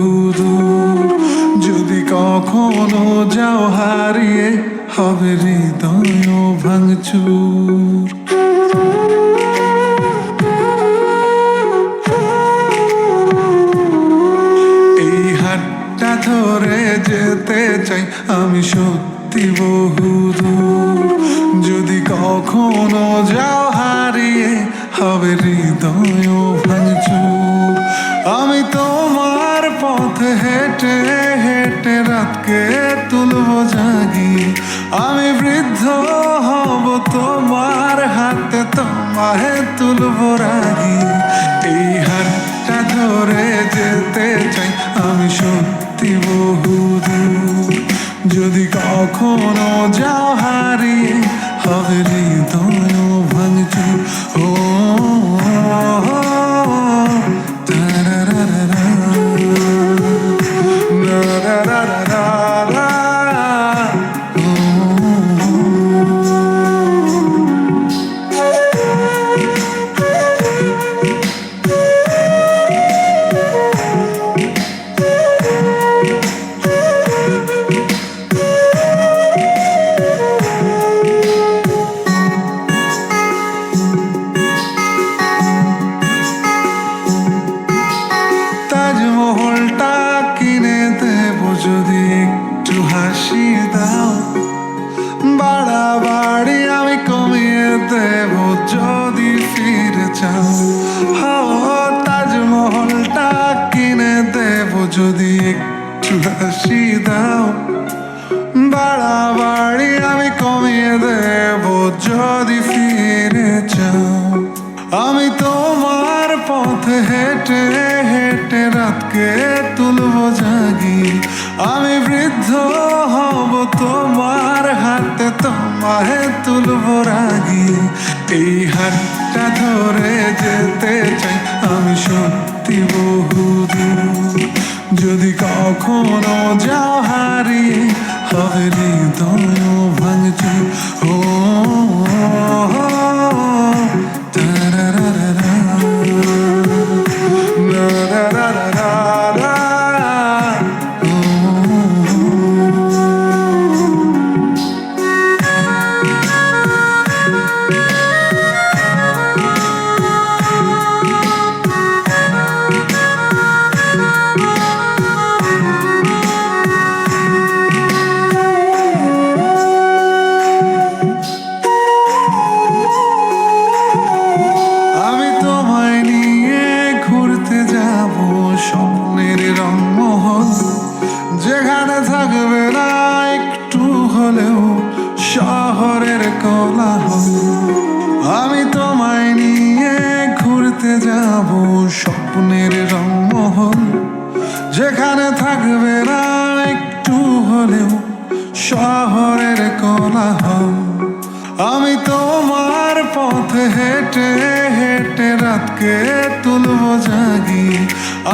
বহুদূর। যদি কখনো যাও হারিয়ে, হবে হৃদয় ভাঙচুর। এই হাতটা ধরে যেতে চাই আমি সত্যি বহুদূর। যদি কখনো যাও হারিয়ে, হবে হৃদয় ভাঙচুর। আমি তোমার পথে হেঁটে হেঁটে রাতকে তুলবো জাগিয়ে। আমি বৃদ্ধ হব তোমার হাতে, তোমায় তুলবো রাগিয়ে। এই হাতটা ধরে যেতে চাই আমি সত্যি বহুদূর। যদি কখনো যাও হারিয়ে, হবে হৃদয় ভাঙচুর। ও তারারারা, নারারারা, তাজমহলটা কিনে দেবো যদি একটু হাসি দাও। বাড়াবাড়ি আমি কমিয়ে দেবো যদি ফিরে চাও। তাজমহলটা কিনে দেবো যদি একটু হাসি দাও। বাড়াবাড়ি আমি কমিয়ে দেবো যদি ফিরে চাও। আমি তোমার পথে হেঁটে হেঁটে রাতকে তুলবো জাগিয়ে। আমি বৃদ্ধ হব তোমার হাতে, তোমায় তুলবো রাগিয়ে। এই হাতটা ধরে যেতে চাই আমি সত্যি বহুদূর। যদি কখনো যাও হারিয়ে, হবে হৃদয় ভাঙচুর। ও তারারারা, নারারারা, আমি তোমায় নিয়ে ঘুরতে যাব স্বপ্নের রংমহল। যেখানে থাকবে না একটু হলেও শহরের কোলাহল। আমি তোমায় নিয়ে ঘুরতে যাব স্বপ্নের রংমহল। যেখানে থাকবে না একটু হলেও শহরের কোলাহল। আমি তোমার পথে হেঁটে হেঁটে রাতকে তুলবো জাগিয়ে।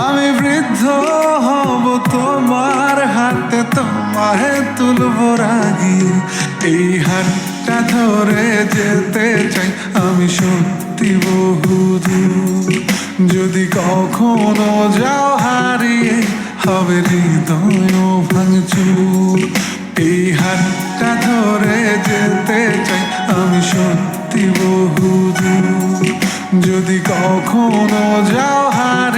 আমি বৃদ্ধ হব তোমার হাতে, তোমায় তুলবো রাগিয়ে। এই হাতটা ধরে যেতে চাই আমি সত্যি বহুদূর। যদি কখনো যাও হারিয়ে, হবে হৃদয় ভাঙচুর। এই হাতটা ধরে যেতে চাই আমি সত্যি বহুদূর। যদি কখনো যাও হারিয়ে,